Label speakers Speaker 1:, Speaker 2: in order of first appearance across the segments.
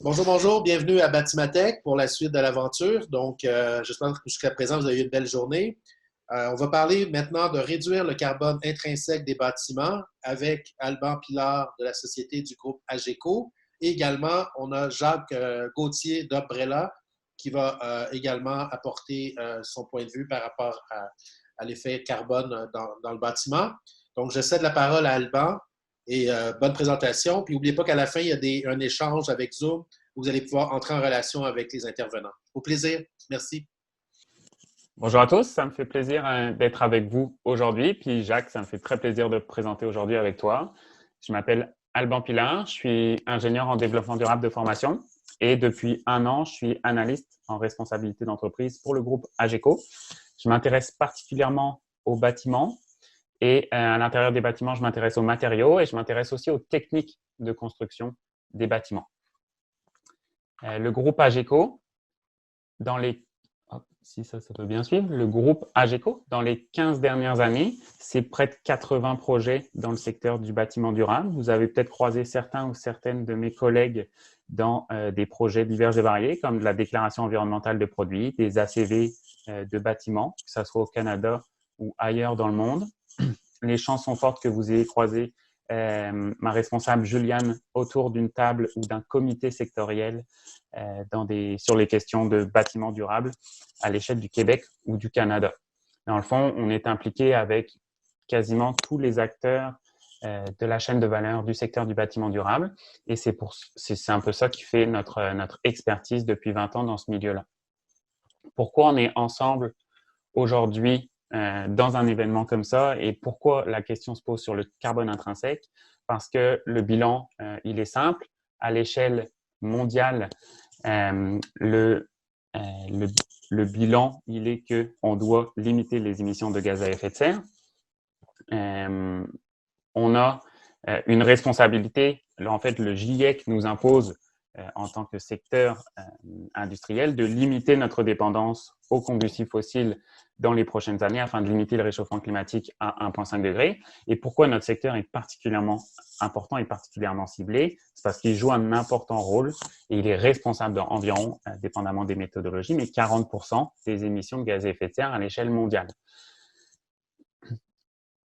Speaker 1: Bonjour, bonjour, bienvenue à Batimatech pour la suite de l'aventure. J'espère que jusqu'à présent, vous avez eu une belle journée. On va parler maintenant de réduire le carbone intrinsèque des bâtiments avec Alban Pilard de la société du groupe AGECO. Et également, on a Jacques Gauthier d'Umbrella qui va également apporter son point de vue par rapport à l'effet carbone dans le bâtiment. Donc, je cède la parole à Alban et bonne présentation. Puis, n'oubliez pas qu'à la fin, il y a un échange avec Zoom où vous allez pouvoir entrer en relation avec les intervenants. Au plaisir. Merci.
Speaker 2: Bonjour à tous, ça me fait plaisir d'être avec vous aujourd'hui. Puis Jacques, ça me fait très plaisir de me présenter aujourd'hui avec toi. Je m'appelle Alban Pilar, je suis ingénieur en développement durable de formation et depuis un an, je suis analyste en responsabilité d'entreprise pour le groupe AGECO. Je m'intéresse particulièrement aux bâtiments et à l'intérieur des bâtiments, je m'intéresse aux matériaux et je m'intéresse aussi aux techniques de construction des bâtiments. Le groupe AGECO, dans les si ça peut bien suivre, le groupe AGECO, dans les 15 dernières années, c'est près de 80 projets dans le secteur du bâtiment durable. Vous avez peut-être croisé certains ou certaines de mes collègues dans des projets divers et variés, comme de la déclaration environnementale de produits, des ACV de bâtiments, que ce soit au Canada ou ailleurs dans le monde. Les chances sont fortes que vous ayez croisé ma responsable Juliane autour d'une table ou d'un comité sectoriel sur les questions de bâtiments durables à l'échelle du Québec ou du Canada. Dans le fond, on est impliqué avec quasiment tous les acteurs de la chaîne de valeur du secteur du bâtiment durable et c'est un peu ça qui fait notre expertise depuis 20 ans dans ce milieu-là. Pourquoi on est ensemble aujourd'hui dans un événement comme ça et pourquoi la question se pose sur le carbone intrinsèque? Parce que le bilan, il est simple. À l'échelle mondiale, le bilan, il est qu'on doit limiter les émissions de gaz à effet de serre. On a une responsabilité. En fait, le GIEC nous impose en tant que secteur industriel de limiter notre dépendance aux combustibles fossiles dans les prochaines années afin de limiter le réchauffement climatique à 1,5 degré. Et pourquoi notre secteur est particulièrement important et particulièrement ciblé? C'est parce qu'il joue un important rôle et il est responsable d'environ, dépendamment des méthodologies, mais 40% des émissions de gaz à effet de serre à l'échelle mondiale.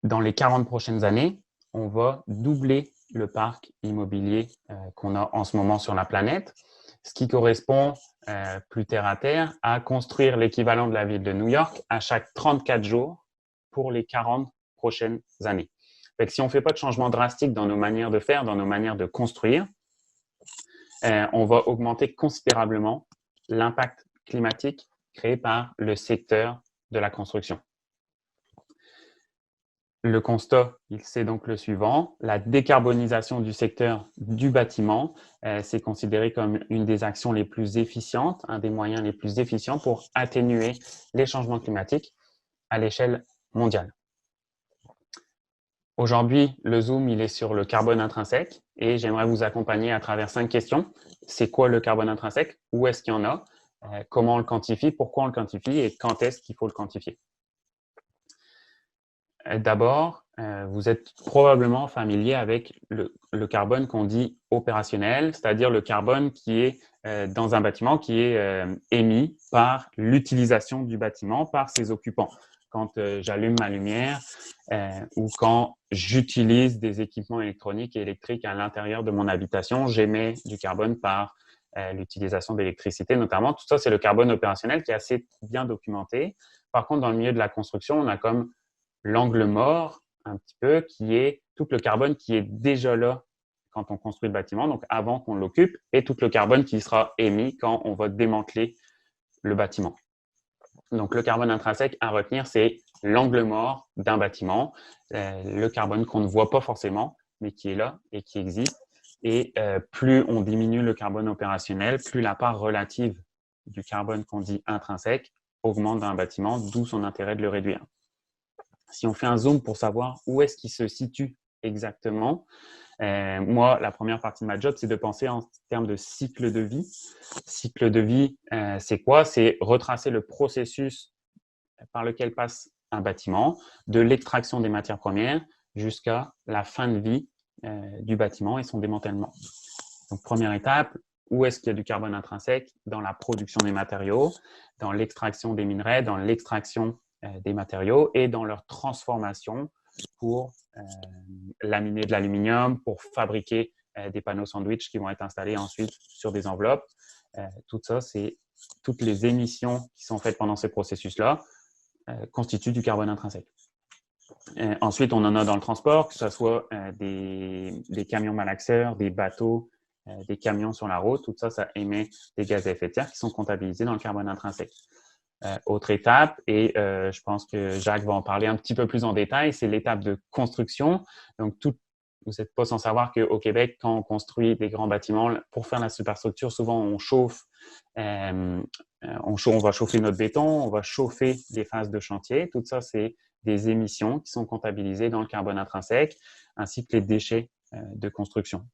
Speaker 2: Dans les 40 prochaines années, on va doubler le parc immobilier qu'on a en ce moment sur la planète, ce qui correspond plus terre à terre à construire l'équivalent de la ville de New York à chaque 34 jours pour les 40 prochaines années. Fait que si on ne fait pas de changement drastique dans nos manières de faire, dans nos manières de construire, on va augmenter considérablement l'impact climatique créé par le secteur de la construction. Le constat, c'est donc le suivant. La décarbonisation du secteur du bâtiment, c'est considéré comme une des actions les plus efficientes, un des moyens les plus efficients pour atténuer les changements climatiques à l'échelle mondiale. Aujourd'hui, le Zoom, il est sur le carbone intrinsèque et j'aimerais vous accompagner à travers 5 questions. C'est quoi le carbone intrinsèque? Où est-ce qu'il y en a? Comment on le quantifie? Pourquoi on le quantifie? Et quand est-ce qu'il faut le quantifier? D'abord, vous êtes probablement familier avec le carbone qu'on dit opérationnel, c'est-à-dire le carbone qui est dans un bâtiment, qui est émis par l'utilisation du bâtiment, par ses occupants. Quand j'allume ma lumière ou quand j'utilise des équipements électroniques et électriques à l'intérieur de mon habitation, j'émets du carbone par l'utilisation d'électricité notamment. Tout ça, c'est le carbone opérationnel qui est assez bien documenté. Par contre, dans le milieu de la construction, on a comme l'angle mort, un petit peu, qui est tout le carbone qui est déjà là quand on construit le bâtiment, donc avant qu'on l'occupe, et tout le carbone qui sera émis quand on va démanteler le bâtiment. Donc, le carbone intrinsèque à retenir, c'est l'angle mort d'un bâtiment, le carbone qu'on ne voit pas forcément, mais qui est là et qui existe. Et plus on diminue le carbone opérationnel, plus la part relative du carbone qu'on dit intrinsèque augmente dans un bâtiment, d'où son intérêt de le réduire. Si on fait un zoom pour savoir où est-ce qu'il se situe exactement, moi, la première partie de ma job, c'est de penser en termes de cycle de vie. Cycle de vie, c'est quoi? C'est retracer le processus par lequel passe un bâtiment, de l'extraction des matières premières jusqu'à la fin de vie du bâtiment et son démantèlement. Donc, première étape, où est-ce qu'il y a du carbone intrinsèque? Dans la production des matériaux, dans l'extraction des minerais, dans l'extraction des matériaux et dans leur transformation pour laminer de l'aluminium, pour fabriquer des panneaux sandwich qui vont être installés ensuite sur des enveloppes. Tout ça, c'est toutes les émissions qui sont faites pendant ces processus-là constituent du carbone intrinsèque. Ensuite, on en a dans le transport, que ce soit des camions malaxeurs, des bateaux, des camions sur la route. Tout ça, ça émet des gaz à effet de serre qui sont comptabilisés dans le carbone intrinsèque. Autre étape, et je pense que Jacques va en parler un petit peu plus en détail, c'est l'étape de construction. Donc, vous n'êtes pas sans savoir qu'au Québec, quand on construit des grands bâtiments, pour faire la superstructure, souvent on chauffe, on va chauffer notre béton, on va chauffer les phases de chantier. Tout ça, c'est des émissions qui sont comptabilisées dans le carbone intrinsèque, ainsi que les déchets de construction.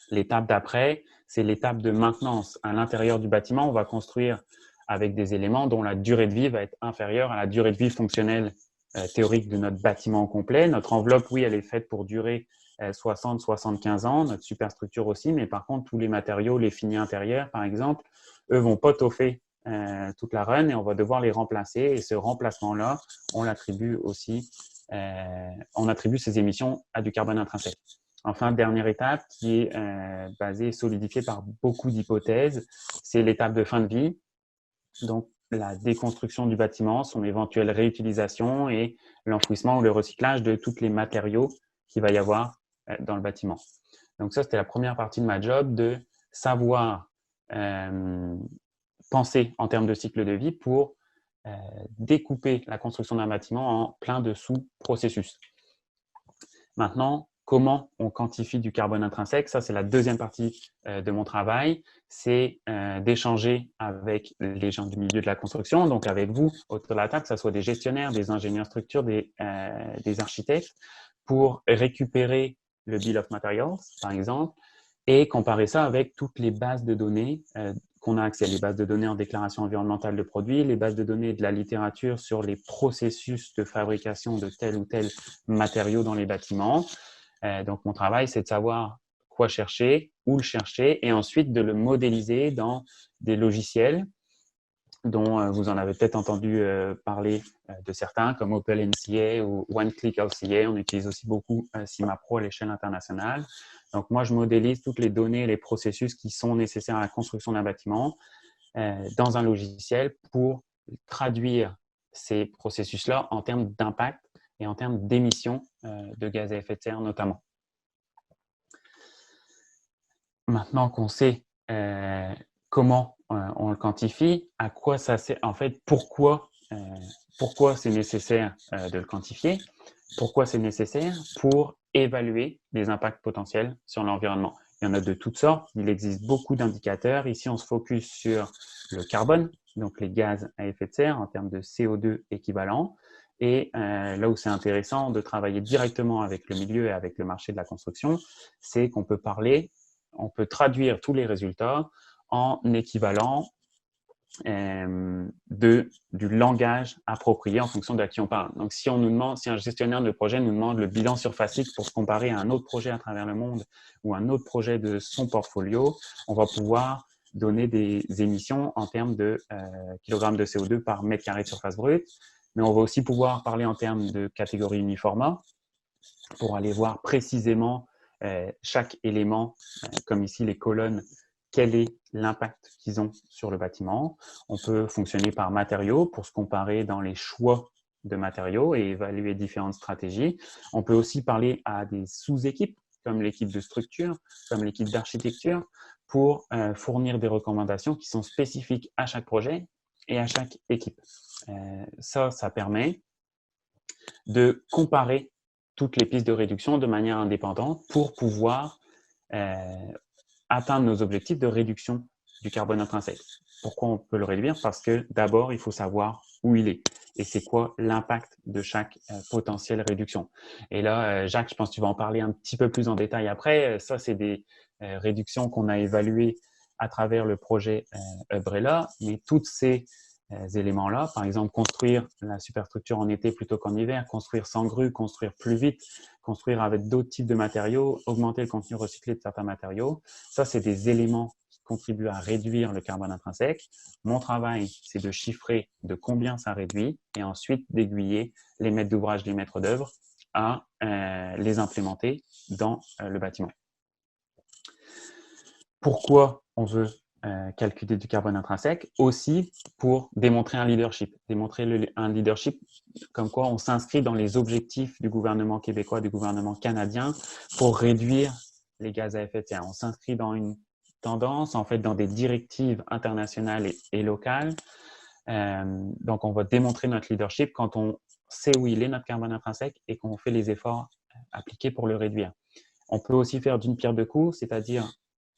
Speaker 2: L'étape d'après, c'est l'étape de maintenance. À l'intérieur du bâtiment, on va construire avec des éléments dont la durée de vie va être inférieure à la durée de vie fonctionnelle théorique de notre bâtiment complet. Notre enveloppe, oui, elle est faite pour durer 60-75 ans, notre superstructure aussi, mais par contre, tous les matériaux, les finis intérieurs, par exemple, eux vont pas toffer toute la run et on va devoir les remplacer. Et ce remplacement-là, on l'attribue aussi, on attribue ces émissions à du carbone intrinsèque. Enfin, dernière étape qui est basée et solidifiée par beaucoup d'hypothèses, c'est l'étape de fin de vie. Donc, la déconstruction du bâtiment, son éventuelle réutilisation et l'enfouissement ou le recyclage de tous les matériaux qu'il va y avoir dans le bâtiment. Donc, ça, c'était la première partie de ma job, de savoir penser en termes de cycle de vie pour découper la construction d'un bâtiment en plein de sous-processus. Maintenant, comment on quantifie du carbone intrinsèque? Ça, c'est la deuxième partie de mon travail. C'est d'échanger avec les gens du milieu de la construction, donc avec vous autour de la table, que ce soit des gestionnaires, des ingénieurs structures, des architectes, pour récupérer le Bill of Materials, par exemple, et comparer ça avec toutes les bases de données qu'on a accès, les bases de données en déclaration environnementale de produits, les bases de données de la littérature sur les processus de fabrication de tel ou tel matériau dans les bâtiments. Donc, mon travail, c'est de savoir quoi chercher, où le chercher, et ensuite de le modéliser dans des logiciels dont vous en avez peut-être entendu parler de certains, comme OpenLCA ou OneClickLCA. On utilise aussi beaucoup CIMAPRO à l'échelle internationale. Donc, moi, je modélise toutes les données et les processus qui sont nécessaires à la construction d'un bâtiment dans un logiciel pour traduire ces processus-là en termes d'impact et en termes d'émissions de gaz à effet de serre notamment. Maintenant qu'on sait comment on le quantifie, à quoi ça sert, en fait, pourquoi c'est nécessaire de le quantifier, pourquoi c'est nécessaire pour évaluer les impacts potentiels sur l'environnement. Il y en a de toutes sortes, il existe beaucoup d'indicateurs. Ici, on se focus sur le carbone, donc les gaz à effet de serre en termes de CO2 équivalent. Et là où c'est intéressant de travailler directement avec le milieu et avec le marché de la construction, c'est qu'on peut traduire tous les résultats en équivalent du langage approprié en fonction de qui on parle. Donc, si un gestionnaire de projet nous demande le bilan surfacique pour se comparer à un autre projet à travers le monde ou un autre projet de son portfolio, on va pouvoir donner des émissions en termes de kilogrammes de CO2 par mètre carré de surface brute. Mais on va aussi pouvoir parler en termes de catégorie uniforme pour aller voir précisément chaque élément, comme ici les colonnes, quel est l'impact qu'ils ont sur le bâtiment. On peut fonctionner par matériaux pour se comparer dans les choix de matériaux et évaluer différentes stratégies. On peut aussi parler à des sous-équipes, comme l'équipe de structure, comme l'équipe d'architecture, pour fournir des recommandations qui sont spécifiques à chaque projet et à chaque équipe. Ça permet de comparer toutes les pistes de réduction de manière indépendante pour pouvoir atteindre nos objectifs de réduction du carbone intrinsèque. Pourquoi on peut le réduire? Parce que d'abord, il faut savoir où il est et c'est quoi l'impact de chaque potentielle réduction. Et là, Jacques, je pense que tu vas en parler un petit peu plus en détail après. Ça, c'est des réductions qu'on a évaluées à travers le projet Umbrella, mais toutes ces éléments-là, par exemple, construire la superstructure en été plutôt qu'en hiver, construire sans grue, construire plus vite, construire avec d'autres types de matériaux, augmenter le contenu recyclé de certains matériaux. Ça, c'est des éléments contribue à réduire le carbone intrinsèque. Mon travail, c'est de chiffrer de combien ça réduit et ensuite d'aiguiller les maîtres d'ouvrage, les maîtres d'œuvre à les implémenter dans le bâtiment. Pourquoi on veut calculer du carbone intrinsèque? Aussi pour démontrer un leadership. Démontrer un leadership comme quoi on s'inscrit dans les objectifs du gouvernement québécois, du gouvernement canadien pour réduire les gaz à effet de serre. On s'inscrit dans une tendance, en fait, dans des directives internationales et locales. Donc, on va démontrer notre leadership quand on sait où il est, notre carbone intrinsèque, et qu'on fait les efforts appliqués pour le réduire. On peut aussi faire d'une pierre deux coups, c'est-à-dire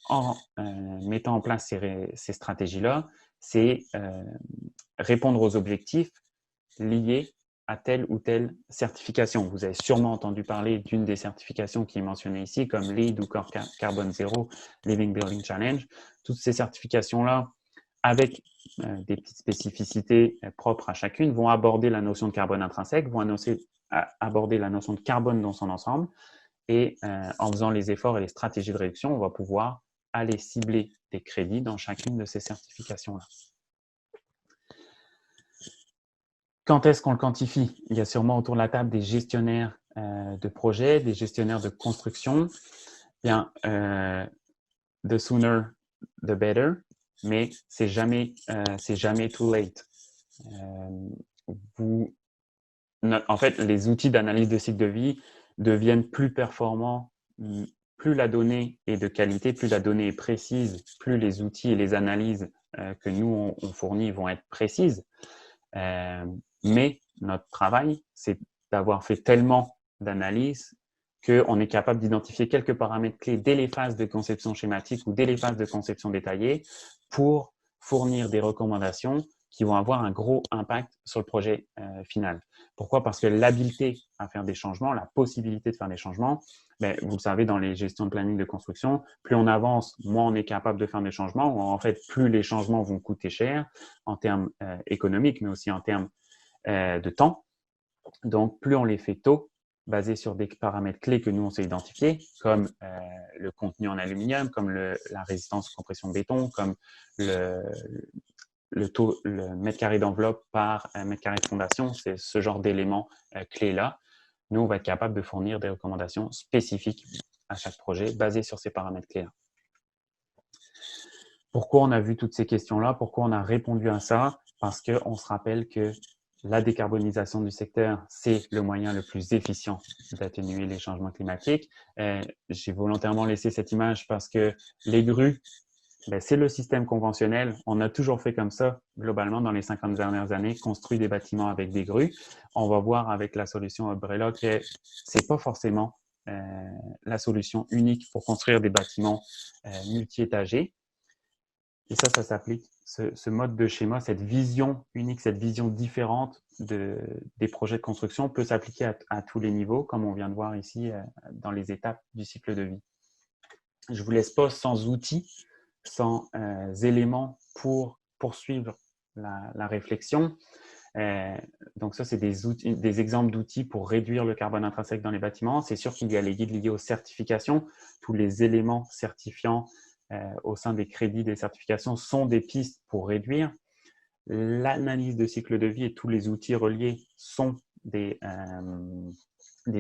Speaker 2: en mettant en place ces stratégies-là, c'est répondre aux objectifs liés à telle ou telle certification. Vous avez sûrement entendu parler d'une des certifications qui est mentionnée ici, comme LEED ou Carbone Zero, Living Building Challenge. Toutes ces certifications-là, avec des petites spécificités propres à chacune, vont aborder la notion de carbone intrinsèque, vont aborder la notion de carbone dans son ensemble. Et en faisant les efforts et les stratégies de réduction, on va pouvoir aller cibler des crédits dans chacune de ces certifications-là. Quand est-ce qu'on le quantifie? Il y a sûrement autour de la table des gestionnaires de projets, des gestionnaires de construction. Bien, the sooner, the better, mais c'est jamais too late. En fait, les outils d'analyse de cycle de vie deviennent plus performants, plus la donnée est de qualité, plus la donnée est précise, plus les outils et les analyses que nous, on fournit vont être précises. Mais notre travail, c'est d'avoir fait tellement d'analyses qu'on est capable d'identifier quelques paramètres clés dès les phases de conception schématique ou dès les phases de conception détaillée pour fournir des recommandations qui vont avoir un gros impact sur le projet final. Pourquoi? Parce que l'habileté à faire des changements, la possibilité de faire des changements, vous le savez, dans les gestions de planning de construction, plus on avance, moins on est capable de faire des changements. En fait, plus les changements vont coûter cher en termes économiques, mais aussi en termes de temps. Donc, plus on les fait tôt, basés sur des paramètres clés que nous, on sait identifier, comme le contenu en aluminium, comme la résistance aux compressions béton, comme le mètre carré d'enveloppe par mètre carré de fondation, c'est ce genre d'éléments clés-là. Nous, on va être capable de fournir des recommandations spécifiques à chaque projet basées sur ces paramètres clés-là. Pourquoi on a vu toutes ces questions-là? Pourquoi on a répondu à ça? Parce qu'on se rappelle que la décarbonisation du secteur, c'est le moyen le plus efficient d'atténuer les changements climatiques. J'ai volontairement laissé cette image parce que les grues, c'est le système conventionnel. On a toujours fait comme ça, globalement, dans les 50 dernières années, construit des bâtiments avec des grues. On va voir avec la solution Umbrella que ce n'est pas forcément la solution unique pour construire des bâtiments multi-étagés. Et ça s'applique, ce mode de schéma, cette vision unique, cette vision différente des projets de construction peut s'appliquer à tous les niveaux, comme on vient de voir ici dans les étapes du cycle de vie. Je ne vous laisse pas sans outils, sans éléments pour poursuivre la réflexion. Donc ça, c'est des exemples d'outils pour réduire le carbone intrinsèque dans les bâtiments. C'est sûr qu'il y a les guides liés aux certifications. Tous les éléments certifiants au sein des crédits des certifications sont des pistes pour réduire. L'analyse de cycle de vie et tous les outils reliés sont des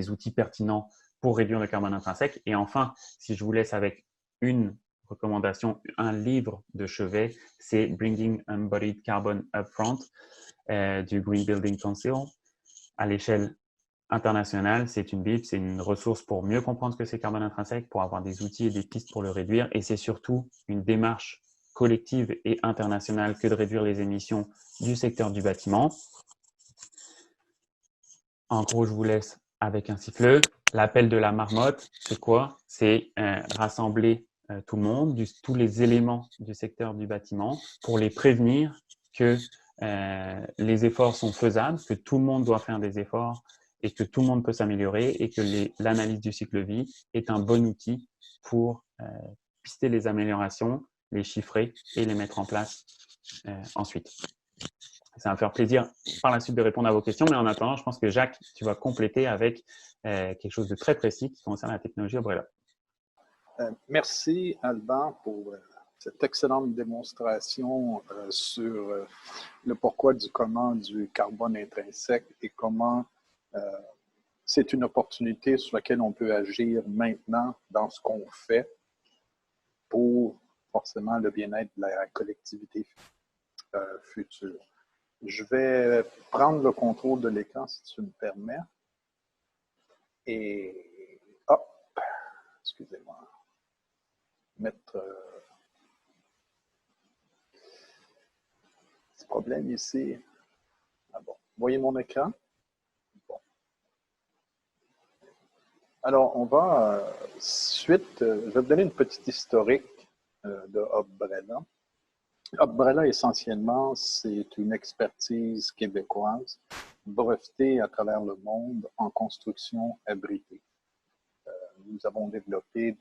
Speaker 2: outils pertinents pour réduire le carbone intrinsèque. Et enfin, si je vous laisse avec une recommandation, un livre de chevet, c'est Bringing Embodied Carbon Upfront du Green Building Council. À l'échelle internationale, c'est une Bible, c'est une ressource pour mieux comprendre ce que c'est carbone intrinsèque, pour avoir des outils et des pistes pour le réduire. Et c'est surtout une démarche collective et internationale que de réduire les émissions du secteur du bâtiment. En gros, je vous laisse avec un sifflet. L'appel de la marmotte, c'est quoi? C'est rassembler tout le monde, tous les éléments du secteur du bâtiment pour les prévenir que les efforts sont faisables, que tout le monde doit faire des efforts et que tout le monde peut s'améliorer et que l'analyse du cycle de vie est un bon outil pour pister les améliorations, les chiffrer et les mettre en place ensuite. Ça va me faire plaisir par la suite de répondre à vos questions, mais en attendant, je pense que Jacques, tu vas compléter avec quelque chose de très précis qui concerne la technologie Umbrella.
Speaker 3: Merci, Alban, pour cette excellente démonstration sur le pourquoi du comment du carbone intrinsèque et comment c'est une opportunité sur laquelle on peut agir maintenant dans ce qu'on fait pour forcément le bien-être de la collectivité future. Je vais prendre le contrôle de l'écran si tu me permets. Et hop, excusez-moi, mettre ce problème ici. Ah bon, vous voyez mon écran? Bon. Alors, on va suite, je vais vous donner une petite historique de Hubbrella. Hubbrella, essentiellement, c'est une expertise québécoise brevetée à travers le monde en construction abritée. Nous avons développé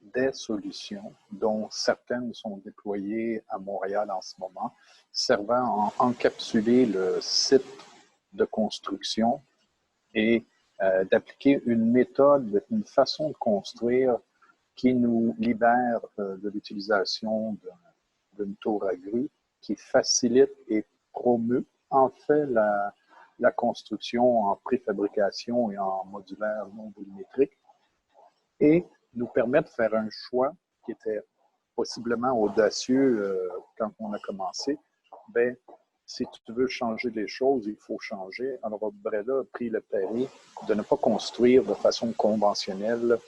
Speaker 3: des solutions, dont certaines sont déployées à Montréal en ce moment, servant à encapsuler le site de construction et d'appliquer une méthode, une façon de construire qui nous libère de l'utilisation d'une tour à grue, qui facilite et promeut en fait la construction en préfabrication et en modulaire non volumétrique et nous permet de faire un choix qui était possiblement audacieux quand on a commencé. Bien, si tu veux changer les choses, il faut changer. Alors, Hubbrella a pris le pari de ne pas construire de façon conventionnelle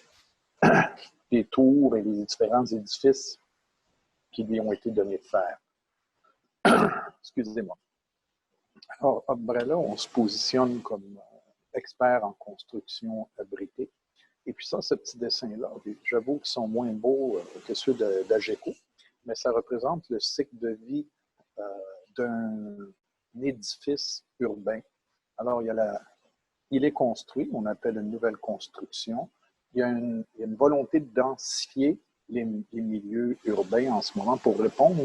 Speaker 3: les tours et les différents édifices qui lui ont été donnés de faire. Excusez-moi. Alors, Hubbrella, on se positionne comme expert en construction abritée. Et puis ça, ce petit dessin-là, j'avoue qu'ils sont moins beaux que ceux d'Ageco, mais ça représente le cycle de vie d'un édifice urbain. Alors, il est construit, on appelle une nouvelle construction. Il y a une volonté de densifier les milieux urbains en ce moment pour répondre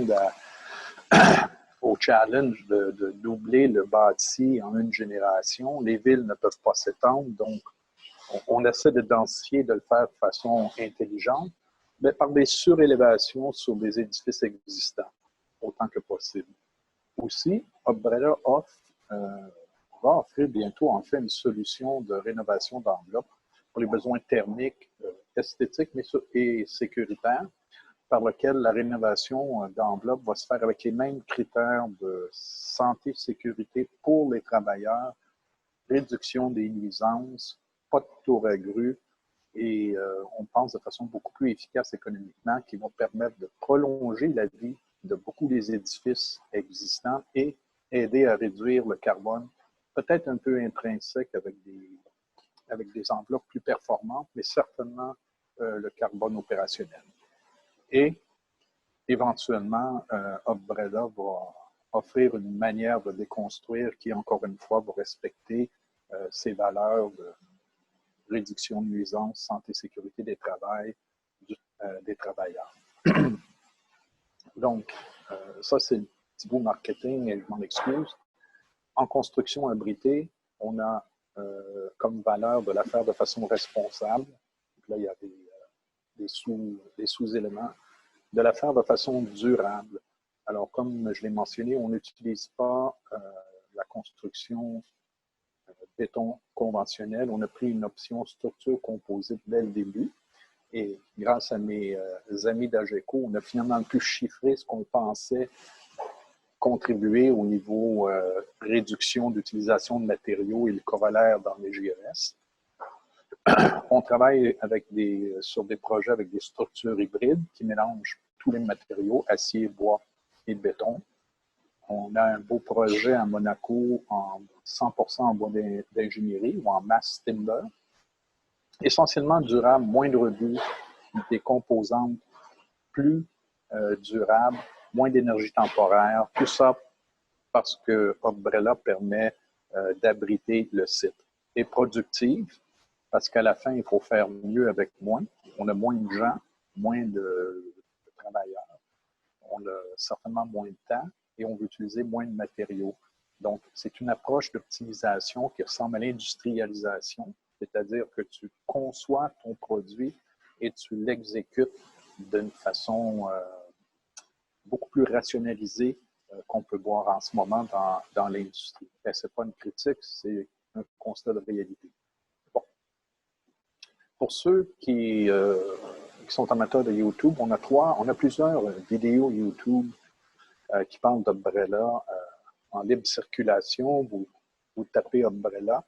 Speaker 3: au challenge de doubler le bâti en une génération. Les villes ne peuvent pas s'étendre, donc on essaie de densifier, de le faire de façon intelligente, mais par des surélévations sur des édifices existants, autant que possible. Aussi, Hubbrella va offrir bientôt en fait une solution de rénovation d'enveloppe pour les besoins thermiques, esthétiques et sécuritaires, par lequel la rénovation d'enveloppe va se faire avec les mêmes critères de santé, sécurité pour les travailleurs, réduction des nuisances, pas de tour à grue, et on pense de façon beaucoup plus efficace économiquement qui vont permettre de prolonger la vie de beaucoup des édifices existants et aider à réduire le carbone, peut-être un peu intrinsèque avec des enveloppes plus performantes, mais certainement le carbone opérationnel. Et éventuellement, Hubbrella va offrir une manière de déconstruire qui, encore une fois, va respecter ces valeurs de réduction de nuisances, santé, sécurité des travailleurs. Donc, ça, c'est le petit bout marketing et je m'en excuse. En construction abritée, on a comme valeur de la faire de façon responsable. Donc là, il y a des sous-éléments. De la faire de façon durable. Alors, comme je l'ai mentionné, on n'utilise pas la construction béton conventionnel. On a pris une option structure composite dès le début. Et grâce à mes amis d'Ageco, on a finalement pu chiffrer ce qu'on pensait contribuer au niveau réduction d'utilisation de matériaux et le corollaire dans les GES. On travaille sur des projets avec des structures hybrides qui mélangent tous les matériaux, acier, bois et béton. On a un beau projet à Monaco en 100% en bois d'ingénierie ou en mass timber. Essentiellement durable, moins de rebut, des composantes plus durables, moins d'énergie temporaire. Tout ça parce que Hubbrella permet d'abriter le site. Et productive, parce qu'à la fin, il faut faire mieux avec moins. On a moins de gens, moins de travailleurs. On a certainement moins de temps et on veut utiliser moins de matériaux. Donc, c'est une approche d'optimisation qui ressemble à l'industrialisation, c'est-à-dire que tu conçois ton produit et tu l'exécutes d'une façon beaucoup plus rationalisée qu'on peut voir en ce moment dans l'industrie. Ce n'est pas une critique, c'est un constat de réalité. Bon. Pour ceux qui sont amateurs de YouTube, on a plusieurs vidéos YouTube qui parlent d'Umbrella en libre circulation. Vous tapez Umbrella.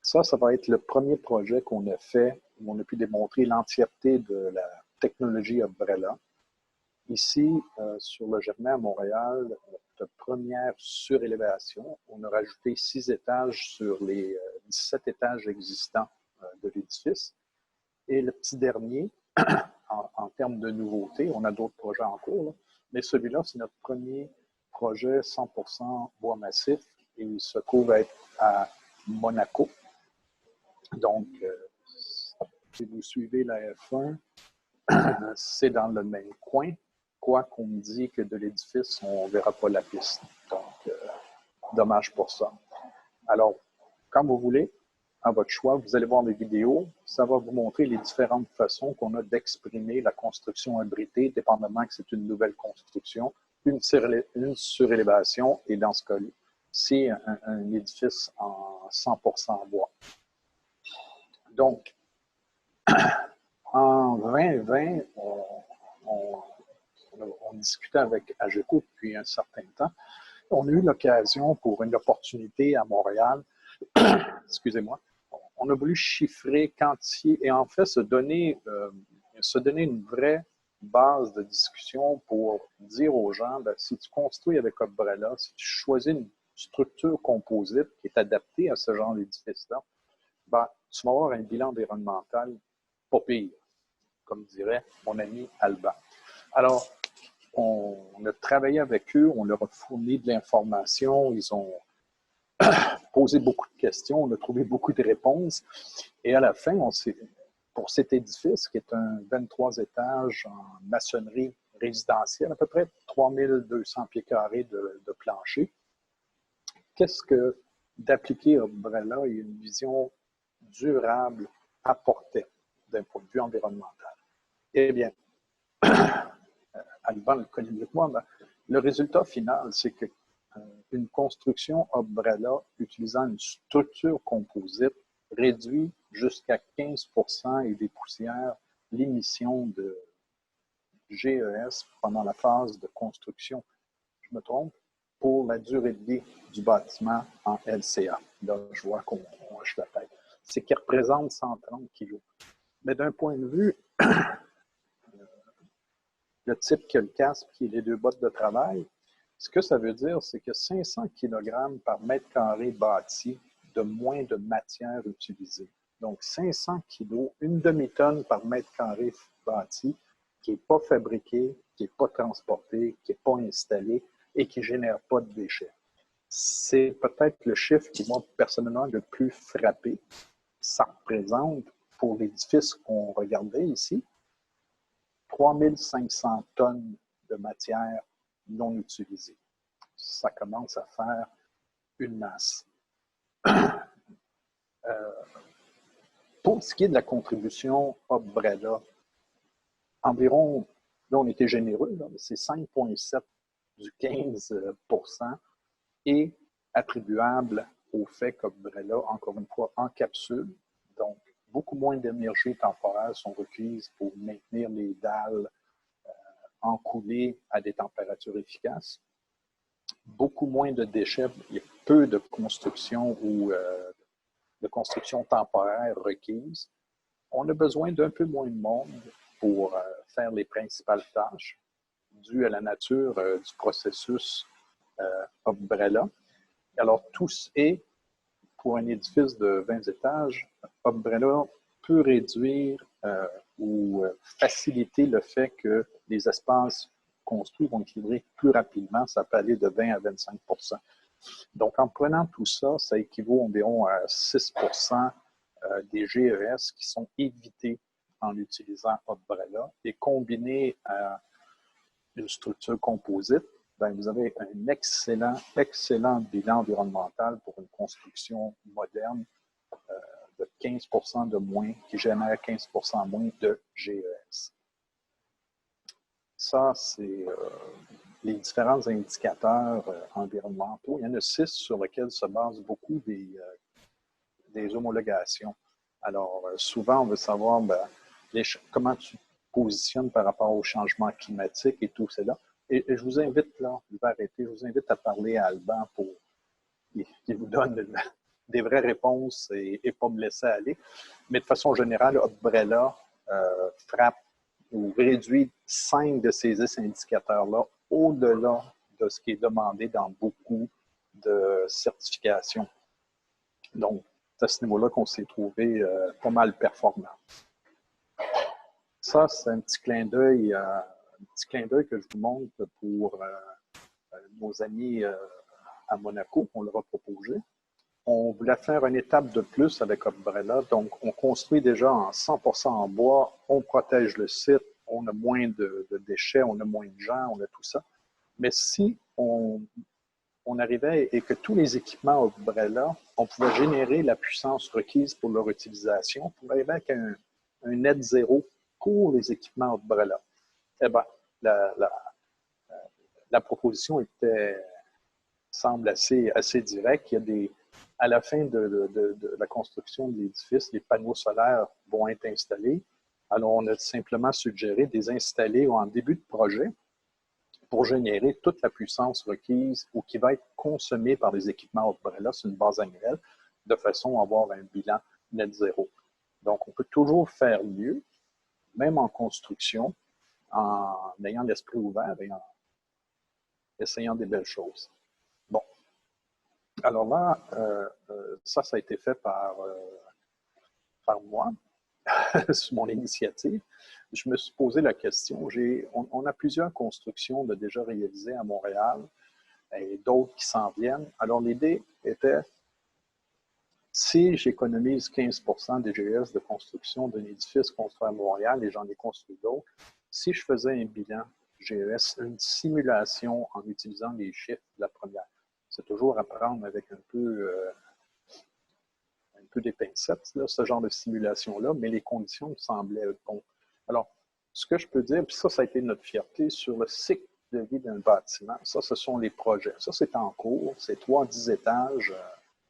Speaker 3: Ça va être le premier projet qu'on a fait où on a pu démontrer l'entièreté de la technologie Umbrella. Ici, sur le Germain à Montréal, notre première surélévation, on a rajouté 6 étages sur les 17 étages existants de l'édifice. Et le petit dernier, en termes de nouveautés, on a d'autres projets en cours, là, mais celui-là, c'est notre premier projet 100% bois massif et il se trouve être à Monaco. Donc, si vous suivez la F1, c'est dans le même coin, quoi qu'on me dit que de l'édifice, on ne verra pas la piste. Donc, dommage pour ça. Alors, quand vous voulez, à votre choix, vous allez voir des vidéos. Ça va vous montrer les différentes façons qu'on a d'exprimer la construction abritée, dépendamment que c'est une nouvelle construction, une surélévation, et dans ce cas-là, c'est un édifice en 100% bois. Donc, en 2020, on discutait avec AGECO depuis un certain temps. On a eu l'occasion pour une opportunité à Montréal, excusez-moi, on a voulu chiffrer, quantifier et en fait se donner une vraie base de discussion pour dire aux gens, ben, si tu construis avec Umbrella, si tu choisis une structure composite qui est adaptée à ce genre d'édifice-là, ben, tu vas avoir un bilan environnemental pas pire, comme dirait mon ami Alban. Alors, on a travaillé avec eux, on leur a fourni de l'information, ils ont posé beaucoup de questions, on a trouvé beaucoup de réponses. Et à la fin, pour cet édifice, qui est un 23 étages en maçonnerie résidentielle, à peu près 3200 pieds carrés de plancher, qu'est-ce que d'appliquer Umbrella et une vision durable apportait d'un point de vue environnemental? Eh bien, Alban le connaît mieux que moi, mais le résultat final, c'est que une construction Umbrella utilisant une structure composite réduit jusqu'à 15% et des poussières l'émission de GES pendant la phase de construction. Je me trompe, pour la durée de vie du bâtiment en LCA. Là, je vois qu'on hoche la tête. C'est qu'il représente 130 kg. Mais d'un point de vue, le type qui a le casque et les 2 bottes de travail, ce que ça veut dire, c'est que 500 kg par mètre carré bâti de moins de matière utilisée. Donc, 500 kg, une demi-tonne par mètre carré bâti, qui n'est pas fabriqué, qui n'est pas transporté, qui n'est pas installé et qui ne génère pas de déchets. C'est peut-être le chiffre qui m'a personnellement le plus frappé. Ça représente, pour l'édifice qu'on regardait ici, 3500 tonnes de matière non utilisée. Ça commence à faire une masse. Pour ce qui est de la contribution Umbrella, environ, là on était généreux, c'est 5,7 du 15% est attribuable au fait qu'Umbrella, encore une fois, encapsule. Donc, beaucoup moins d'énergie temporaire sont requises pour maintenir les dalles encoulées à des températures efficaces. Beaucoup moins de déchets, il y a peu de construction ou de construction temporaire requise. On a besoin d'un peu moins de monde pour faire les principales tâches dues à la nature du processus Umbrella. Alors, pour un édifice de 20 étages, Umbrella peut réduire ou faciliter le fait que les espaces construits vont être livrés plus rapidement. Ça peut aller de 20 à 25%. Donc, en prenant tout ça, ça équivaut environ à 6% des GES qui sont évités en utilisant Umbrella et combiné à une structure composite, bien, vous avez un excellent bilan environnemental pour une construction moderne de 15% de moins, qui génère 15% moins de GES. Ça, c'est les différents indicateurs environnementaux. Il y en a 6 sur lesquels se basent beaucoup des homologations. Alors, souvent, on veut savoir comment tu te positionnes par rapport au changement climatique et tout cela. Et je vous invite, là, je vais arrêter, je vous invite à parler à Alban pour qu'il vous donne des vraies réponses et pas me laisser aller. Mais de façon générale, Opbrella frappe ou réduit 5 de ces 10 indicateurs-là au-delà de ce qui est demandé dans beaucoup de certifications. Donc, c'est à ce niveau-là qu'on s'est trouvé pas mal performant. Ça, c'est un petit clin d'œil que je vous montre pour nos amis à Monaco, qu'on leur a proposé. On voulait faire une étape de plus avec Opbrella. Donc, on construit déjà en 100% en bois, on protège le site, on a moins de déchets, on a moins de gens, on a tout ça. Mais si on arrivait et que tous les équipements Opbrella, on pouvait générer la puissance requise pour leur utilisation, pour arriver avec un net zéro pour les équipements Opbrella. Eh bien, la proposition semble assez directe. À la fin de la construction de l'édifice, les panneaux solaires vont être installés. Alors, on a simplement suggéré de les installer en début de projet pour générer toute la puissance requise ou qui va être consommée par les équipements Opbrella sur une base annuelle, de façon à avoir un bilan net zéro. Donc, on peut toujours faire mieux, même en construction, en ayant l'esprit ouvert et en essayant des belles choses. Bon. Alors là, ça a été fait par moi, sur mon initiative. Je me suis posé la question. On a plusieurs constructions déjà réalisées à Montréal et d'autres qui s'en viennent. Alors, l'idée était, si j'économise 15% des GES de construction d'un édifice construit à Montréal et j'en ai construit d'autres, si je faisais un bilan GES, une simulation en utilisant les chiffres de la première, c'est toujours à prendre avec un peu des pincettes, là, ce genre de simulation-là, mais les conditions me semblaient bonnes. Alors, ce que je peux dire, puis ça a été notre fierté sur le cycle de vie d'un bâtiment, ça, ce sont les projets. Ça, c'est en cours, c'est 3-10 étages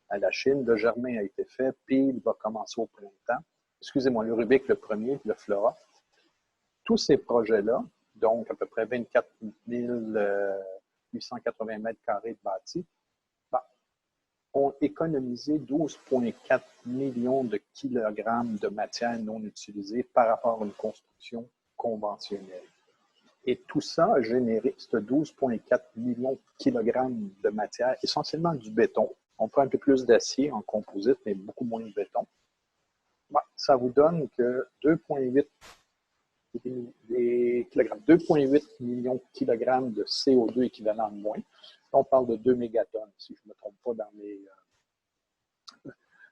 Speaker 3: à la Chine. Le Germain a été fait, puis il va commencer au printemps. Excusez-moi, le Rubik, le premier, le Flora. Tous ces projets-là, donc à peu près 24 880 mètres carrés de bâti, ont économisé 12,4 millions de kilogrammes de matière non utilisée par rapport à une construction conventionnelle. Et tout ça a généré ce 12,4 millions de kilogrammes de matière, essentiellement du béton. On prend un peu plus d'acier en composite, mais beaucoup moins de béton. Ça vous donne que 2,8 millions de kilogrammes de CO2 équivalent de moins. On parle de 2 mégatonnes, si je ne me trompe pas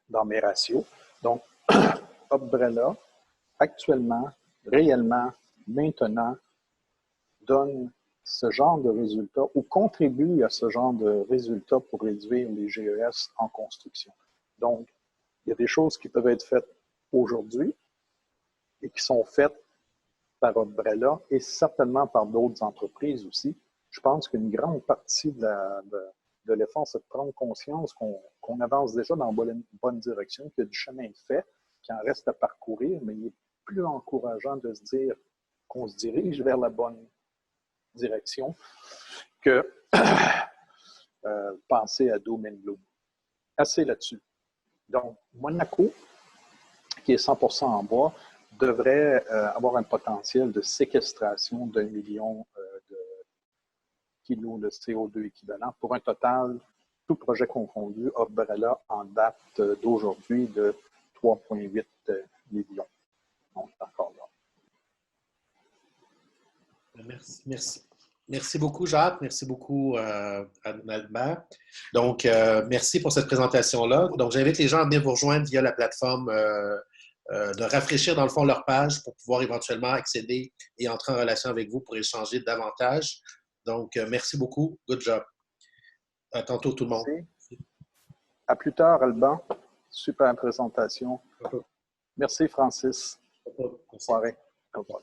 Speaker 3: dans mes ratios. Donc, Opbrella, actuellement, réellement, maintenant, donne ce genre de résultats ou contribue à ce genre de résultats pour réduire les GES en construction. Donc, il y a des choses qui peuvent être faites aujourd'hui et qui sont faites par Opbrella et certainement par d'autres entreprises aussi. Je pense qu'une grande partie de l'effort, c'est de prendre conscience qu'on avance déjà dans la bonne direction, qu'il y a du chemin de fait, qu'il en reste à parcourir, mais il est plus encourageant de se dire qu'on se dirige vers la bonne direction que penser à doom and gloom. Assez là-dessus. Donc, Monaco, qui est 100% en bois, devrait avoir un potentiel de séquestration d'1 million de kilos de CO2 équivalent pour un total, tout projet confondu, Opbrella en date d'aujourd'hui de 3,8 millions. Donc, encore là.
Speaker 1: Merci beaucoup, Jacques. Merci beaucoup, Albert. Donc, merci pour cette présentation-là. Donc, j'invite les gens à venir vous rejoindre via la plateforme de rafraîchir, dans le fond, leur page pour pouvoir éventuellement accéder et entrer en relation avec vous pour échanger davantage. Donc, merci beaucoup. Good job. À tantôt, tout le monde.
Speaker 3: Merci. À plus tard, Alban. Super présentation. Merci, Francis. Bonne soirée. Au revoir.